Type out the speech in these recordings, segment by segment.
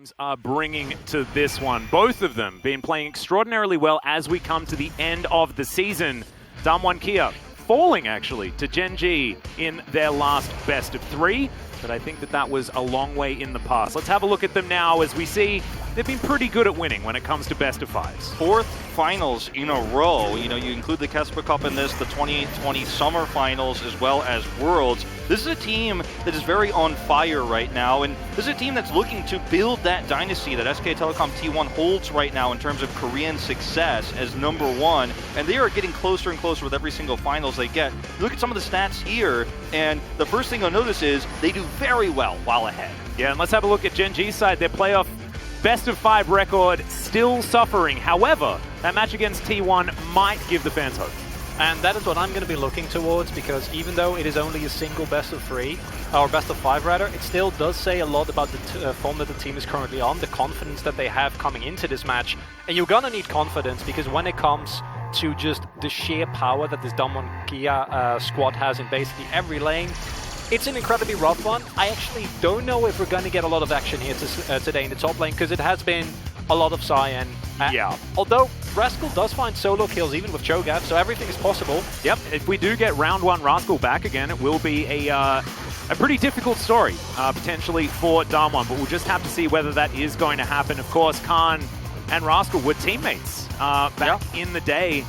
teams are bringing to this one. Both of them been playing extraordinarily well as we come to the end of the season. Damwon Kia falling, actually, to Gen G in their last best of 3. But I think that was a long way in the past. Let's have a look at them now as we see they've been pretty good at winning when it comes to best of 5s. 4th finals in a row. You know, you include the Kesper Cup in this, the 2020 Summer Finals, as well as Worlds. This is a team that is very on fire right now, and this is a team that's looking to build that dynasty that SK Telecom T1 holds right now in terms of Korean success as #1, and they are getting closer and closer with every single finals they get. Look at some of the stats here, and the first thing you'll notice is they do very well while ahead. Yeah, and let's have a look at Gen G's side. Their playoff best of 5 record still suffering. However, that match against T1 might give the fans hope. And that is what I'm going to be looking towards, because even though it is only a single best of 3, or best of 5 rather, it still does say a lot about the form that the team is currently on, the confidence that they have coming into this match. And you're going to need confidence, because when it comes to just the sheer power that this Damwon Kia squad has in basically every lane, it's an incredibly rough one. I actually don't know if we're going to get a lot of action here today in the top lane, because it has been a lot of Cyan. Yeah. Although Rascal does find solo kills even with Cho'Gath, so everything is possible. Yep, if we do get round 1 Rascal back again, it will be a pretty difficult story, potentially, for Damwon, but we'll just have to see whether that is going to happen. Of course, Khan and Rascal were teammates back in the day,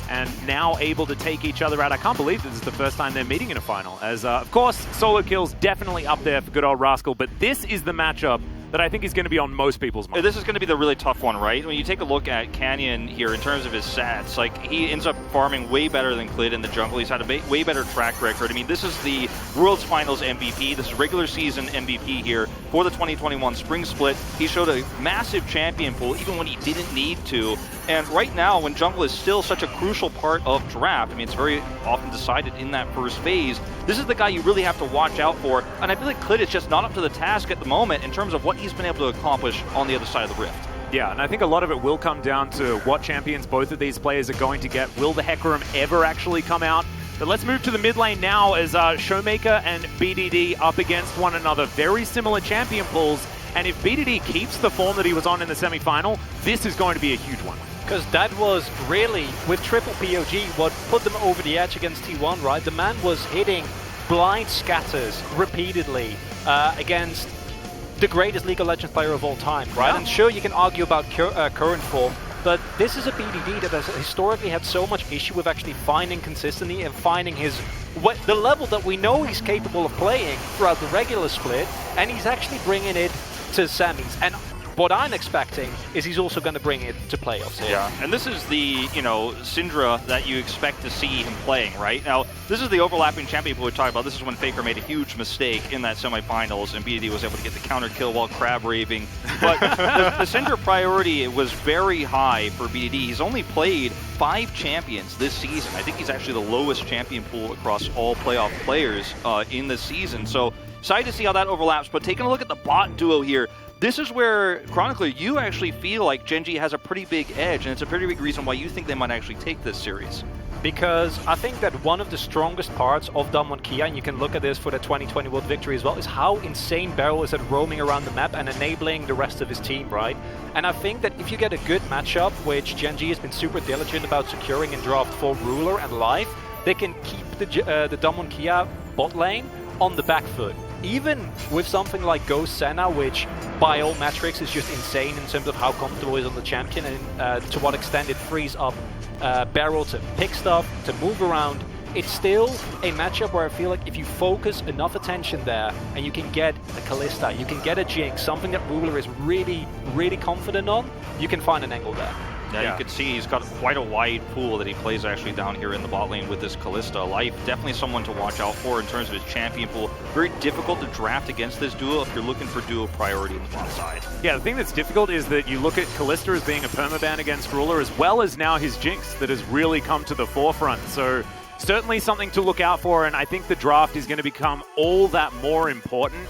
and now able to take each other out. I can't believe this is the first time they're meeting in a final, as, of course, solo kills definitely up there for good old Rascal, but this is the matchup that I think is going to be on most people's minds. This is going to be the really tough one, right? When you take a look at Canyon here in terms of his stats, like, he ends up farming way better than Clid in the jungle. He's had a way better track record. I mean, this is the World's Finals MVP. This is regular season MVP here for the 2021 Spring Split. He showed a massive champion pool even when he didn't need to. And right now, when jungle is still such a crucial part of draft, I mean, it's very often decided in that first phase, this is the guy you really have to watch out for. And I feel like Clid is just not up to the task at the moment in terms of what he's been able to accomplish on the other side of the rift. Yeah, and I think a lot of it will come down to what champions both of these players are going to get. Will the Hecarim ever actually come out? But let's move to the mid lane now as Showmaker and BDD up against one another. Very similar champion pools, and if BDD keeps the form that he was on in the semi-final, this is going to be a huge one. Because that was really, with triple POG, what put them over the edge against T1, right? The man was hitting blind scatters repeatedly against the greatest League of Legends player of all time, right? Yeah. And sure, you can argue about current form, but this is a BDD that has historically had so much issue with actually finding consistency and finding the level that we know he's capable of playing throughout the regular split, and he's actually bringing it to semis. And what I'm expecting is he's also going to bring it to playoffs here. Yeah, and this is the, Syndra that you expect to see him playing, right? Now, this is the overlapping champion we talked about. This is when Faker made a huge mistake in that semifinals, and BDD was able to get the counter kill while crab raving. But the Syndra priority was very high for BDD. He's only played 5 champions this season. I think he's actually the lowest champion pool across all playoff players in this season. So, excited to see how that overlaps. But taking a look at the bot duo here, this is where, Chronicler, you actually feel like Gen G has a pretty big edge, and it's a pretty big reason why you think they might actually take this series. Because I think that one of the strongest parts of Damwon Kia, and you can look at this for the 2020 World Victory as well, is how insane Beryl is at roaming around the map and enabling the rest of his team, right? And I think that if you get a good matchup, which Gen G has been super diligent about securing in draft for Ruler and Life, they can keep the Damwon Kia bot lane on the back foot. Even with something like Ghost Senna, which by all metrics is just insane in terms of how comfortable he is on the champion and to what extent it frees up Beryl to pick stuff, to move around, it's still a matchup where I feel like if you focus enough attention there and you can get a Kalista, you can get a Jinx, something that Ruler is really, really confident on, you can find an angle there. Yeah, you can see he's got quite a wide pool that he plays actually down here in the bot lane with this Kalista. Life, definitely someone to watch out for in terms of his champion pool. Very difficult to draft against this duo if you're looking for duo priority on the bot side. Yeah, the thing that's difficult is that you look at Kalista as being a permaban against Ruler, as well as now his Jinx that has really come to the forefront. So certainly something to look out for, and I think the draft is going to become all that more important